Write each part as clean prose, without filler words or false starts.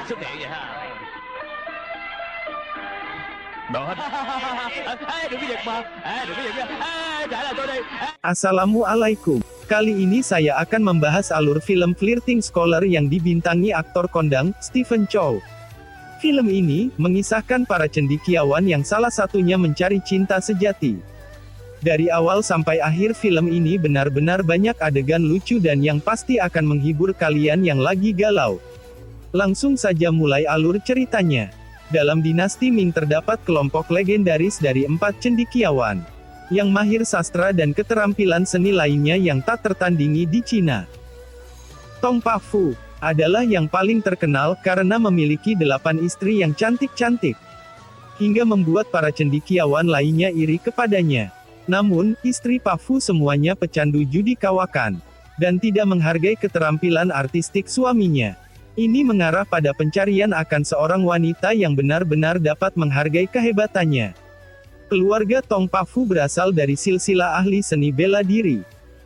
Xuất hiện vậy ha. Đồ hết. Đừng có giật mà. Đừng có giật nha. Trả lại tôi đi. Assalamualaikum. Kali ini saya akan membahas alur film Flirting Scholar yang dibintangi aktor kondang, Stephen Chow. Film ini, mengisahkan para cendekiawan yang salah satunya mencari cinta sejati. Dari awal sampai akhir film ini benar-benar banyak adegan lucu dan yang pasti akan menghibur kalian yang lagi galau. Langsung saja mulai alur ceritanya. Dalam dinasti Ming terdapat kelompok legendaris dari 4 cendekiawan yang mahir sastra dan keterampilan seni lainnya yang tak tertandingi di Cina. Tong Pafu adalah yang paling terkenal karena memiliki 8 istri yang cantik-cantik, hingga membuat para cendekiawan lainnya iri kepadanya. Namun, istri Pafu semuanya pecandu judi kawakan, dan tidak menghargai keterampilan artistik suaminya. Ini mengarah pada pencarian akan seorang wanita yang benar-benar dapat menghargai kehebatannya. Keluarga Tong Pafu berasal dari silsilah ahli seni bela diri.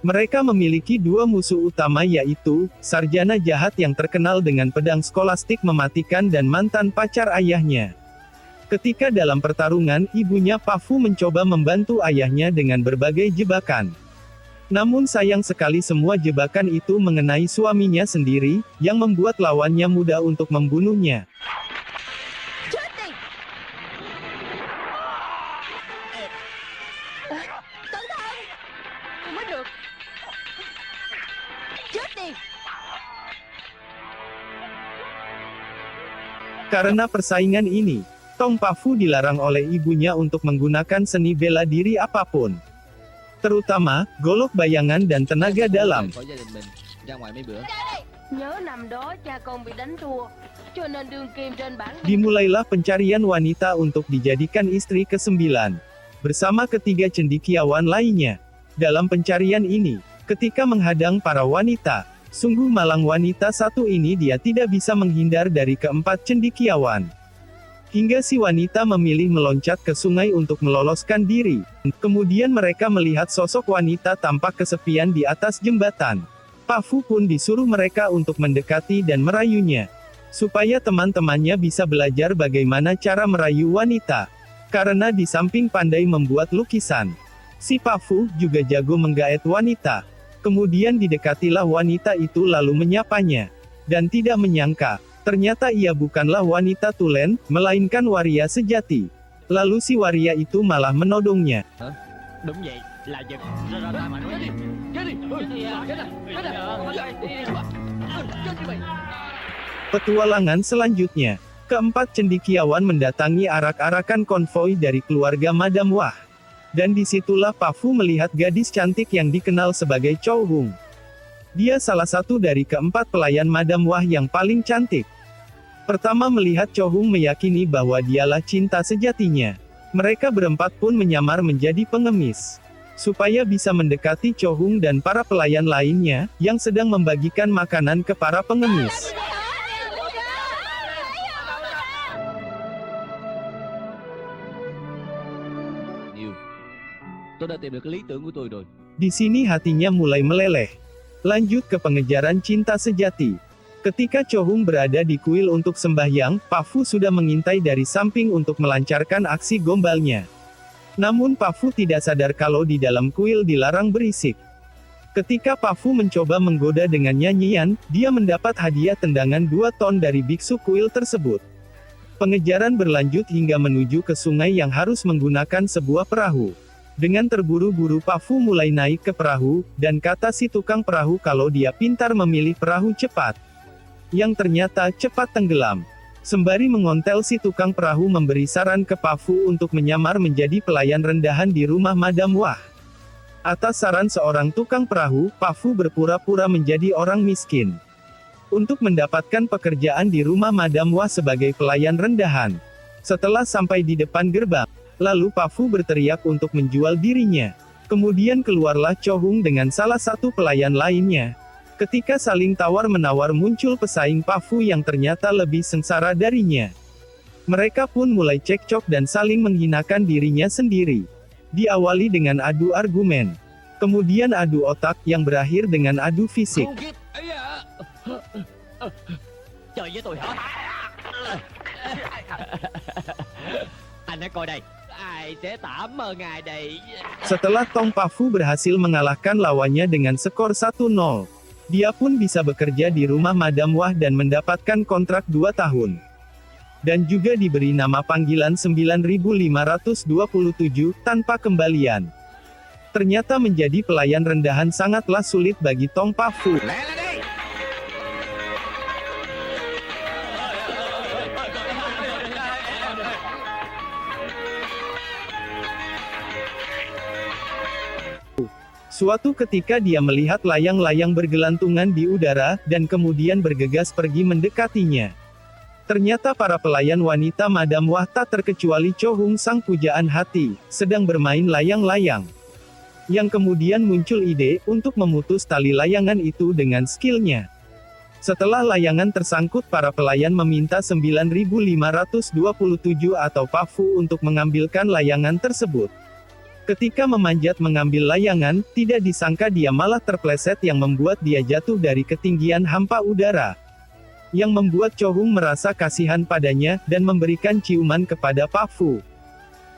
Mereka memiliki 2 musuh utama yaitu, sarjana jahat yang terkenal dengan pedang skolastik mematikan dan mantan pacar ayahnya. Ketika dalam pertarungan, ibunya Pafu mencoba membantu ayahnya dengan berbagai jebakan. Namun sayang sekali semua jebakan itu mengenai suaminya sendiri, yang membuat lawannya mudah untuk membunuhnya. Karena persaingan ini, Tong Pafu dilarang oleh ibunya untuk menggunakan seni bela diri apapun, terutama golok bayangan dan tenaga dalam. Dimulailah pencarian wanita untuk dijadikan istri ke-9 bersama ketiga cendekiawan lainnya. Dalam pencarian ini, ketika menghadang para wanita, sungguh malang wanita satu ini dia tidak bisa menghindar dari keempat cendekiawan. Hingga si wanita memilih meloncat ke sungai untuk meloloskan diri. Kemudian mereka melihat sosok wanita tampak kesepian di atas jembatan. Pafu pun disuruh mereka untuk mendekati dan merayunya, supaya teman-temannya bisa belajar bagaimana cara merayu wanita. Karena di samping pandai membuat lukisan, si Pafu juga jago menggaet wanita. Kemudian didekatilah wanita itu lalu menyapanya. Dan tidak menyangka, ternyata ia bukanlah wanita tulen, melainkan waria sejati. Lalu si waria itu malah menodongnya. Đúng vậy, là giật. Petualangan selanjutnya, keempat cendekiawan mendatangi arak-arakan konvoi dari keluarga Madam Wah. Dan disitulah Pafu melihat gadis cantik yang dikenal sebagai Chow Hung. Dia salah satu dari keempat pelayan Madam Wah yang paling cantik. Pertama melihat Chow Hung meyakini bahwa dialah cinta sejatinya. Mereka berempat pun menyamar menjadi pengemis, supaya bisa mendekati Chow Hung dan para pelayan lainnya, yang sedang membagikan makanan ke para pengemis. Tôi đã tìm được cái lý tưởng của tôi rồi. Di sini hatinya mulai meleleh. Lanjut ke pengejaran cinta sejati. Ketika Chow Hung berada di kuil untuk sembahyang, Pafu sudah mengintai dari samping untuk melancarkan aksi gombalnya. Namun Pafu tidak sadar kalau di dalam kuil dilarang berisik. Ketika Pafu mencoba menggoda dengan nyanyian, dia mendapat hadiah tendangan 2 ton dari biksu kuil tersebut. Pengejaran berlanjut hingga menuju ke sungai yang harus menggunakan sebuah perahu. Dengan terburu-buru Pafu mulai naik ke perahu, dan kata si tukang perahu kalau dia pintar memilih perahu cepat, yang ternyata cepat tenggelam. Sembari mengontel si tukang perahu memberi saran ke Pafu untuk menyamar menjadi pelayan rendahan di rumah Madam Wah. Atas saran seorang tukang perahu, Pafu berpura-pura menjadi orang miskin untuk mendapatkan pekerjaan di rumah Madam Wah sebagai pelayan rendahan. Setelah sampai di depan gerbang, lalu Pafu berteriak untuk menjual dirinya. Kemudian keluarlah Chow Hung dengan salah satu pelayan lainnya. Ketika saling tawar-menawar muncul pesaing Pafu yang ternyata lebih sengsara darinya. Mereka pun mulai cekcok dan saling menghinakan dirinya sendiri. Diawali dengan adu argumen. Kemudian adu otak, yang berakhir dengan adu fisik. Trời với tôi hả? Anh hãy coi đây, ai sẽ tạm mơ ngài đây. Setelah Tong Pafu berhasil mengalahkan lawannya dengan skor 1-0, dia pun bisa bekerja di rumah Madam Wah dan mendapatkan kontrak 2 tahun. Dan juga diberi nama panggilan 9527 tanpa kembalian. Ternyata menjadi pelayan rendahan sangatlah sulit bagi Tong Pafu. Suatu ketika dia melihat layang-layang bergelantungan di udara, dan kemudian bergegas pergi mendekatinya. Ternyata para pelayan wanita Madam Wah tak terkecuali Cho Hung sang pujaan hati, sedang bermain layang-layang. Yang kemudian muncul ide, untuk memutus tali layangan itu dengan skillnya. Setelah layangan tersangkut, para pelayan meminta 9527 atau Pafu untuk mengambilkan layangan tersebut. Ketika memanjat mengambil layangan, tidak disangka dia malah terpleset yang membuat dia jatuh dari ketinggian hampa udara. Yang membuat Cho Hung merasa kasihan padanya, dan memberikan ciuman kepada Pafu.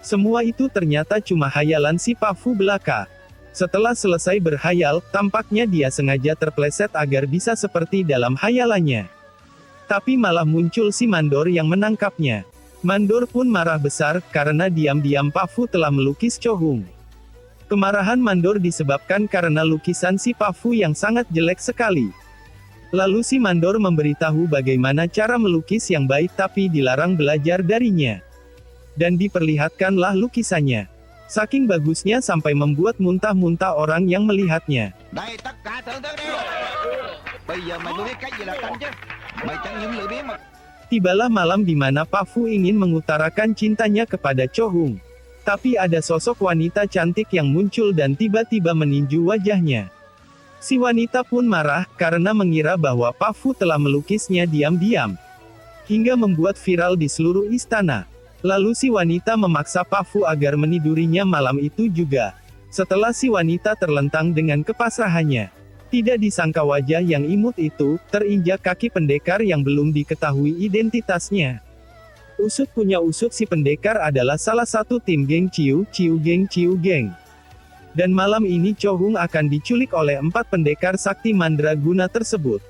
Semua itu ternyata cuma hayalan si Pafu belaka. Setelah selesai berhayal, tampaknya dia sengaja terpleset agar bisa seperti dalam hayalannya. Tapi malah muncul si Mandor yang menangkapnya. Mandor pun marah besar, karena diam-diam Pafu telah melukis Cho Hung. Kemarahan Mandor disebabkan karena lukisan si Pafu yang sangat jelek sekali. Lalu si Mandor memberitahu bagaimana cara melukis yang baik tapi dilarang belajar darinya. Dan diperlihatkanlah lukisannya. Saking bagusnya sampai membuat muntah-muntah orang yang melihatnya. Đây tất cả thưởng thức đi. Bây giờ mày mới biết cái gì là canh chứ. Mày chẳng những lười biếng mà. Tibalah malam di mana Pafu ingin mengutarakan cintanya kepada Cho Hung. Tapi ada sosok wanita cantik yang muncul dan tiba-tiba meninju wajahnya. Si wanita pun marah, karena mengira bahwa Pafu telah melukisnya diam-diam. Hingga membuat viral di seluruh istana. Lalu si wanita memaksa Pafu agar menidurinya malam itu juga. Setelah si wanita terlentang dengan kepasrahannya. Tidak disangka wajah yang imut itu, terinjak kaki pendekar yang belum diketahui identitasnya. Usut punya usut, si pendekar adalah salah satu tim geng Ciu Geng. Dan malam ini Cho Hung akan diculik oleh 4 pendekar sakti mandraguna tersebut.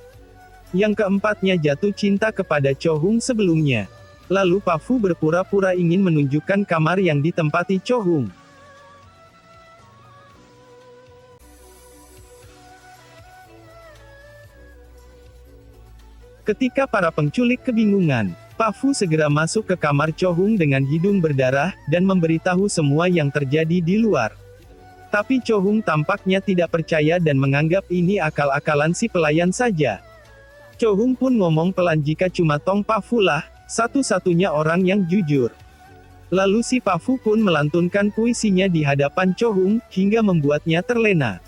Yang keempatnya jatuh cinta kepada Cho Hung sebelumnya. Lalu Pafu berpura-pura ingin menunjukkan kamar yang ditempati Cho Hung. Ketika para penculik kebingungan, Pafu segera masuk ke kamar Cho Hung dengan hidung berdarah, dan memberitahu semua yang terjadi di luar. Tapi Cho Hung tampaknya tidak percaya dan menganggap ini akal-akalan si pelayan saja. Cho Hung pun ngomong pelan jika cuma Tong Pafu lah, satu-satunya orang yang jujur. Lalu si Pafu pun melantunkan puisinya di hadapan Cho Hung, hingga membuatnya terlena.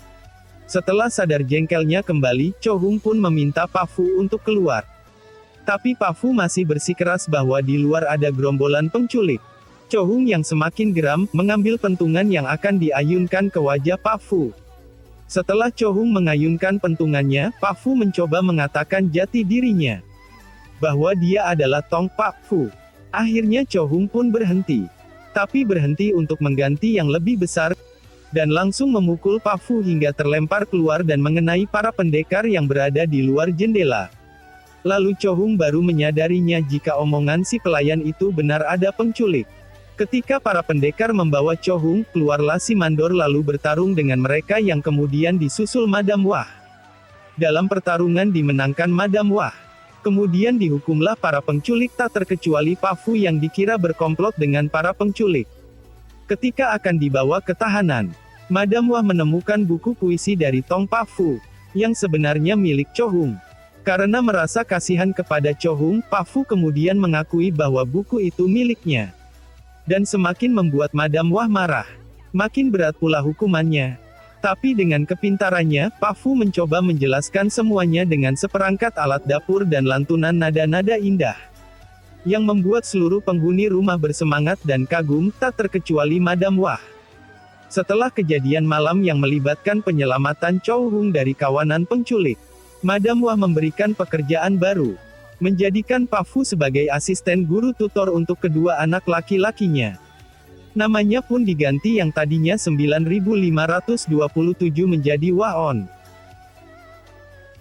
Setelah sadar jengkelnya kembali, Cho Hung pun meminta Pafu untuk keluar. Tapi Pafu masih bersikeras bahwa di luar ada gerombolan penculik. Cho Hung yang semakin geram, mengambil pentungan yang akan diayunkan ke wajah Pafu. Setelah Cho Hung mengayunkan pentungannya, Pafu mencoba mengatakan jati dirinya. Bahwa dia adalah Tong Pafu. Akhirnya Cho Hung pun berhenti. Tapi berhenti untuk mengganti yang lebih besar, dan langsung memukul Pafu hingga terlempar keluar dan mengenai para pendekar yang berada di luar jendela. Lalu Cho Hung baru menyadarinya jika omongan si pelayan itu benar, ada penculik. Ketika para pendekar membawa Cho Hung, keluarlah si Mandor lalu bertarung dengan mereka yang kemudian disusul Madam Wah. Dalam pertarungan dimenangkan Madam Wah. Kemudian dihukumlah para penculik tak terkecuali Pafu yang dikira berkomplot dengan para penculik. Ketika akan dibawa ke tahanan, Madam Wah menemukan buku puisi dari Tong Pafu, yang sebenarnya milik Cho Hung. Karena merasa kasihan kepada Cho Hung, Pafu kemudian mengakui bahwa buku itu miliknya. Dan semakin membuat Madam Wah marah. Makin berat pula hukumannya. Tapi dengan kepintarannya, Pafu mencoba menjelaskan semuanya dengan seperangkat alat dapur dan lantunan nada-nada indah. Yang membuat seluruh penghuni rumah bersemangat dan kagum, tak terkecuali Madam Wah. Setelah kejadian malam yang melibatkan penyelamatan Cho Hung dari kawanan penculik, Madam Wah memberikan pekerjaan baru. menjadikan Pak Fu sebagai asisten guru tutor untuk kedua anak laki-lakinya. Namanya pun diganti yang tadinya 9.527 menjadi Waon.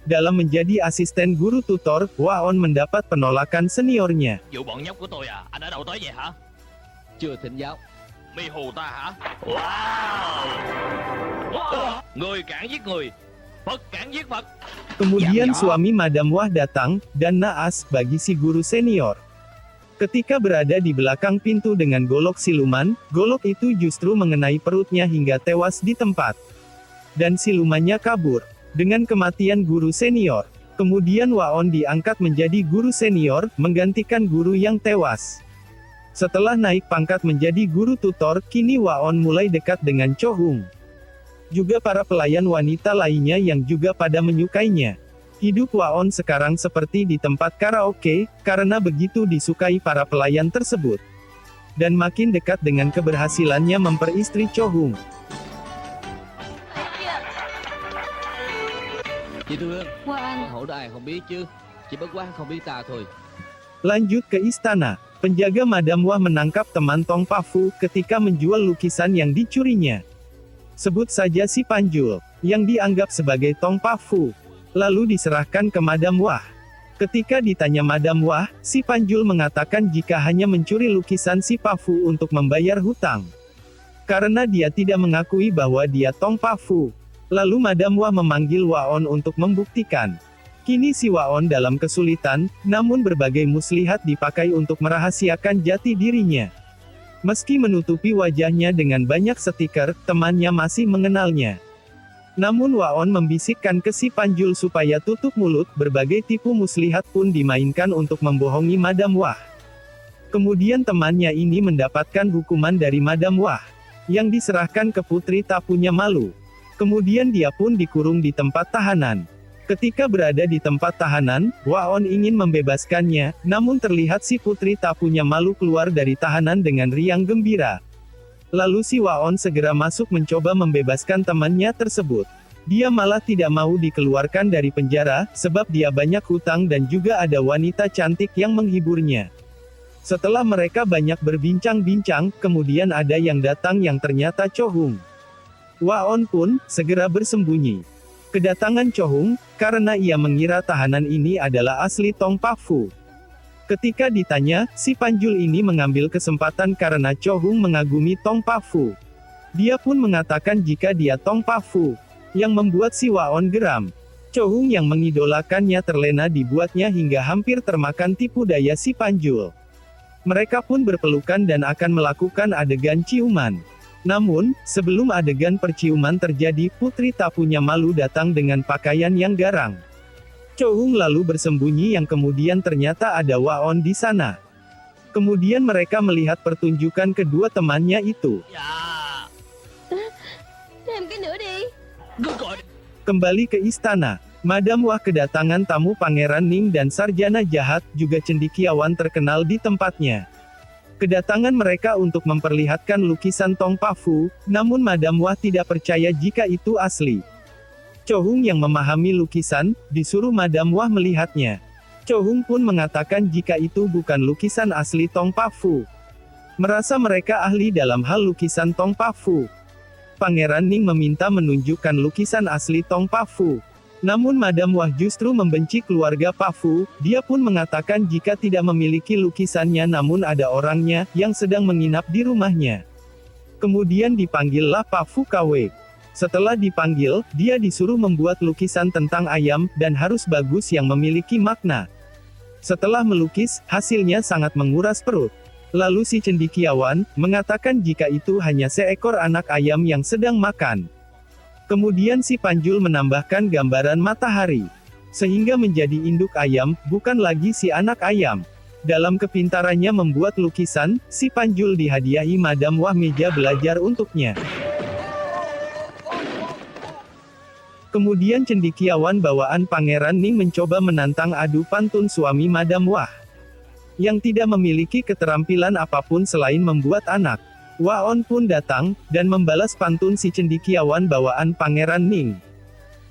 Dalam menjadi asisten guru tutor, Waon mendapat penolakan seniornya. Vụ bọn nhóc của tôi à, anh ở đâu tới vậy hả? Chưa thỉnh giáo. Mi hù ta hả? Wow! Người cản giết người, Phật cản giết Phật. Kemudian Ya, ya. suami Madam Wah datang, dan naas bagi si guru senior. Ketika berada di belakang pintu dengan golok siluman, golok itu justru mengenai perutnya hingga tewas di tempat. Dan silumannya kabur. Dengan kematian guru senior, kemudian Waon diangkat menjadi guru senior, menggantikan guru yang tewas. Setelah naik pangkat menjadi guru tutor, kini Waon mulai dekat dengan Cho Hung. Juga para pelayan wanita lainnya yang juga pada menyukainya. Hidup Waon sekarang seperti di tempat karaoke, karena begitu disukai para pelayan tersebut. Dan makin dekat dengan keberhasilannya memperistri Cho Hung. Chị Thương, Qua anh. hổ đài không biết chứ. Chỉ bất quá không biết ta thôi. Lanjut ke istana. Penjaga Madam Wah menangkap teman Tong Pa Fu ketika menjual lukisan yang dicurinya. Sebut saja si Panjul, yang dianggap sebagai Tong Pa Fu. Lalu diserahkan ke Madam Wah. Ketika ditanya Madam Wah, si Panjul mengatakan jika hanya mencuri lukisan si Pa Fu untuk membayar hutang. Karena dia tidak mengakui bahwa dia Tong Pa Fu. Lalu Madam Wah memanggil Waon untuk membuktikan. Kini si Waon dalam kesulitan, namun berbagai muslihat dipakai untuk merahasiakan jati dirinya. Meski menutupi wajahnya dengan banyak stiker, temannya masih mengenalnya. Namun Waon membisikkan ke si Panjul supaya tutup mulut, berbagai tipu muslihat pun dimainkan untuk membohongi Madam Wah. Kemudian temannya ini mendapatkan hukuman dari Madam Wah, yang diserahkan ke putri tak punya malu. Kemudian dia pun dikurung di tempat tahanan. Ketika berada di tempat tahanan, Waon ingin membebaskannya, namun terlihat si putri tak punya malu keluar dari tahanan dengan riang gembira. Lalu si Waon segera masuk mencoba membebaskan temannya tersebut. Dia malah tidak mau dikeluarkan dari penjara, sebab dia banyak hutang dan juga ada wanita cantik yang menghiburnya. Setelah mereka banyak berbincang-bincang, kemudian ada yang datang yang ternyata Cho Hung. Waon pun segera bersembunyi. Kedatangan Cho Hung, karena ia mengira tahanan ini adalah asli Tong Pa Fu. Ketika ditanya, si Panjul ini mengambil kesempatan karena Cho Hung mengagumi Tong Pa Fu. Dia pun mengatakan jika dia Tong Pa Fu, yang membuat si Waon geram. Cho Hung yang mengidolakannya terlena dibuatnya hingga hampir termakan tipu daya si Panjul. Mereka pun berpelukan dan akan melakukan adegan ciuman. Namun, sebelum adegan perciuman terjadi, putri tak punya malu datang dengan pakaian yang garang. Cho Hung lalu bersembunyi yang kemudian ternyata ada Waon di sana. Kemudian mereka melihat pertunjukan kedua temannya itu. Dạ. Thêm cái nữa đi. Cứ gọi. Kembali ke istana, Madam Wah kedatangan tamu Pangeran Ning dan sarjana jahat, juga cendekiawan terkenal di tempatnya. Kedatangan mereka untuk memperlihatkan lukisan Tong Pa Fu, namun Madam Wah tidak percaya jika itu asli. Cho Hung yang memahami lukisan, disuruh Madam Wah melihatnya. Cho Hung pun mengatakan jika itu bukan lukisan asli Tong Pa Fu. Merasa mereka ahli dalam hal lukisan Tong Pa Fu. Pangeran Ning meminta menunjukkan lukisan asli Tong Pa Fu. Namun Madam Wah justru membenci keluarga Pa Fu, dia pun mengatakan jika tidak memiliki lukisannya namun ada orangnya, yang sedang menginap di rumahnya. Kemudian dipanggillah Pa Fu KW. Setelah dipanggil, dia disuruh membuat lukisan tentang ayam, dan harus bagus yang memiliki makna. Setelah melukis, hasilnya sangat menguras perut. Lalu si cendekiawan, mengatakan jika itu hanya seekor anak ayam yang sedang makan. Kemudian si Panjul menambahkan gambaran matahari. Sehingga menjadi induk ayam, bukan lagi si anak ayam. Dalam kepintarannya membuat lukisan, si Panjul dihadiahi Madam Wah meja belajar untuknya. Kemudian cendekiawan bawaan Pangeran Ning mencoba menantang adu pantun suami Madam Wah, yang tidak memiliki keterampilan apapun selain membuat anak. Waon pun datang, dan membalas pantun si cendekiawan bawaan Pangeran Ning.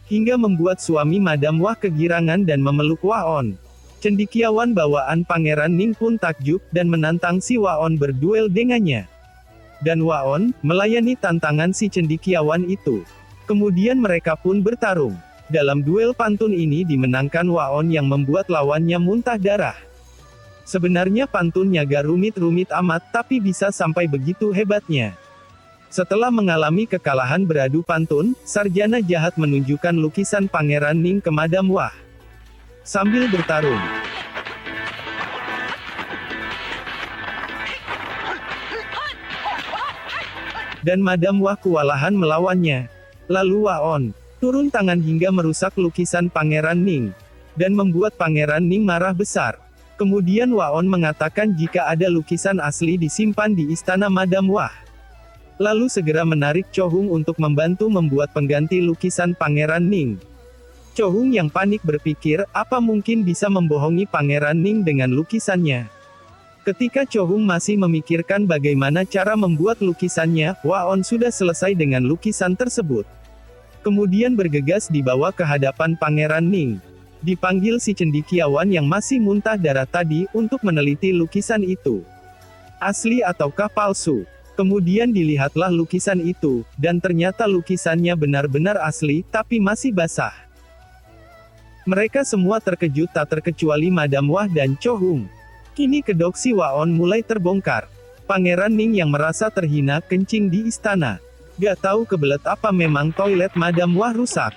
Hingga membuat suami Madam Wah kegirangan dan memeluk Waon. Cendekiawan bawaan Pangeran Ning pun takjub, dan menantang si Waon berduel dengannya. Dan Waon, melayani tantangan si cendekiawan itu. Kemudian mereka pun bertarung. Dalam duel pantun ini dimenangkan Waon yang membuat lawannya muntah darah. Sebenarnya pantunnya gak rumit-rumit amat, tapi bisa sampai begitu hebatnya. Setelah mengalami kekalahan beradu pantun, sarjana jahat menunjukkan lukisan Pangeran Ning ke Madam Wah. Sambil bertarung, dan Madam Wah kewalahan melawannya. Lalu Waon turun tangan hingga merusak lukisan Pangeran Ning, dan membuat Pangeran Ning marah besar. Kemudian Waon mengatakan jika ada lukisan asli disimpan di istana Madam Wah. Lalu segera menarik Cho Hung untuk membantu membuat pengganti lukisan Pangeran Ning. Cho Hung yang panik berpikir, apa mungkin bisa membohongi Pangeran Ning dengan lukisannya. Ketika Cho Hung masih memikirkan bagaimana cara membuat lukisannya, Waon sudah selesai dengan lukisan tersebut. Kemudian bergegas dibawa ke hadapan Pangeran Ning. Dipanggil si cendekiawan yang masih muntah darah tadi, untuk meneliti lukisan itu. Asli ataukah palsu? Kemudian dilihatlah lukisan itu, dan ternyata lukisannya benar-benar asli, tapi masih basah. Mereka semua terkejut tak terkecuali Madam Wah dan Cho Hung. Kini kedok si Waon mulai terbongkar. Pangeran Ning yang merasa terhina kencing di istana. Gak tahu kebelet apa memang toilet Madam Wah rusak.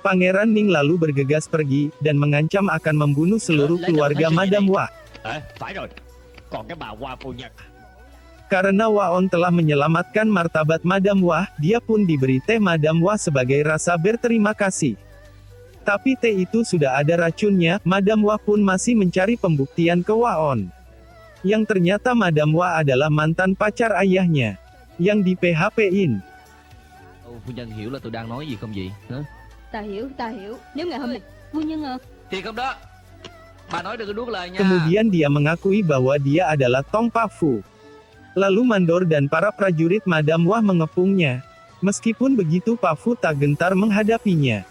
Pangeran Ning lalu bergegas pergi, dan mengancam akan membunuh seluruh keluarga Madam Wah. Phải rồi. Còn cái bà Hoa phu nhân. Karena Waon telah menyelamatkan martabat Madam Wah, dia pun diberi teh Madam Wah sebagai rasa berterima kasih. Tapi teh itu sudah ada racunnya, Madam Wah pun masih mencari pembuktian ke Waon. Yang ternyata Madam Wah adalah mantan pacar ayahnya, yang di PHP-in. Phu nhân hiểu là tôi đang nói gì không vậy? Hả? Ta hiểu. Nếu ngày hôm nay phu nhân à. Thiệt không đó? Bà nói đừng có nuốt lời nha. Kemudian dia mengakui bahwa dia adalah Tong Pa Fu. Lalu Mandor dan para prajurit Madam Wah mengepungnya. Meskipun begitu Pa Fu tak gentar menghadapinya.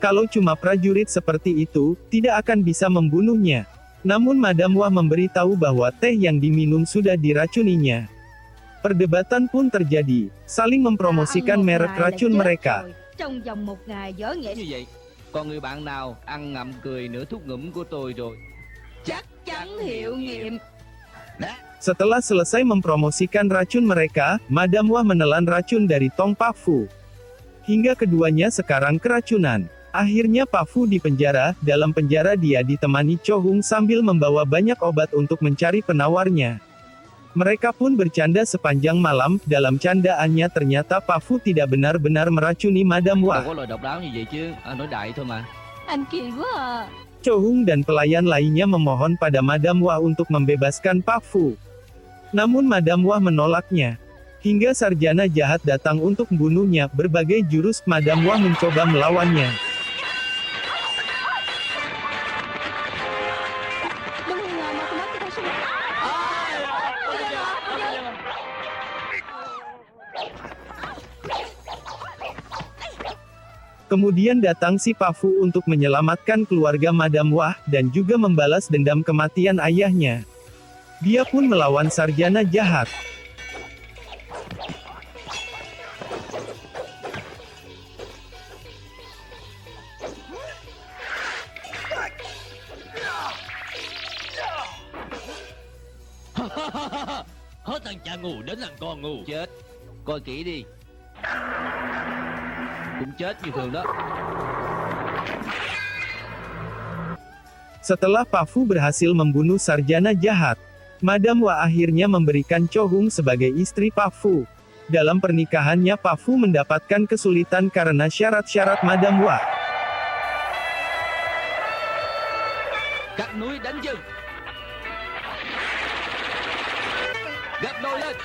Kalau cuma prajurit seperti itu, tidak akan bisa membunuhnya. Namun Madam Wah memberitahu bahwa teh yang diminum sudah diracuninya. Perdebatan pun terjadi, saling mempromosikan merek racun mereka. Trong vòng một ngày võ nghệ Như vậy, còn người bạn nào ăn ngậm cười nửa thuốc ngủm của tôi rồi? chắc chắn hiệu nghiệm. Setelah selesai mempromosikan racun mereka, Madam Wah menelan racun dari Tong Pa Fu. Hingga keduanya sekarang keracunan. Akhirnya Pa Fu dipenjara, dalam penjara dia ditemani Cho Hung sambil membawa banyak obat untuk mencari penawarnya. Mereka pun bercanda sepanjang malam, dalam candaannya ternyata Pa Fu tidak benar-benar meracuni Madam Đâu Wah. có lời độc đáo như vậy chứ, anh nói đại thôi mà. Anh kỳ quá à. Cho Hung dan pelayan lainnya memohon pada Madam Wah untuk membebaskan Pa Fu. Namun Madam Wah menolaknya. Hingga sarjana jahat datang untuk membunuhnya, berbagai jurus Madam Wah mencoba melawannya. Đúng không ngờ mà tôi nói cái tay Kemudian datang si Pa Fu untuk menyelamatkan keluarga Madam Wah, dan juga membalas dendam kematian ayahnya. Dia pun melawan sarjana jahat. Hết thằng cha ngu đến thằng con ngu. Chết, coi kỹ đi. Cũng chết như thường đó. Setelah Pa Fu berhasil membunuh sarjana jahat, Madam Wah akhirnya memberikan Cho Hung sebagai istri Pa Fu. Dalam pernikahannya Pa Fu mendapatkan kesulitan karena syarat-syarat Madam Wah. Cắt núi đánh chân. Gấp đôi lên.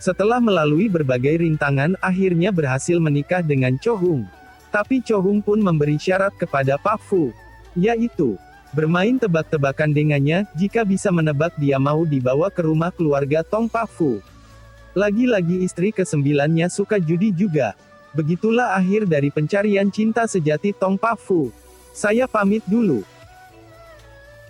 Setelah melalui berbagai rintangan, akhirnya berhasil menikah dengan Cho Hung. Tapi Cho Hung pun memberi syarat kepada Pa Fu, yaitu, Bermain tebak-tebakan dengannya, jika bisa menebak dia mau dibawa ke rumah keluarga Tong Pak Fu. Lagi-lagi istri ke-9-nya suka judi juga. Begitulah akhir dari pencarian cinta sejati Tong Pak Fu. Saya pamit dulu.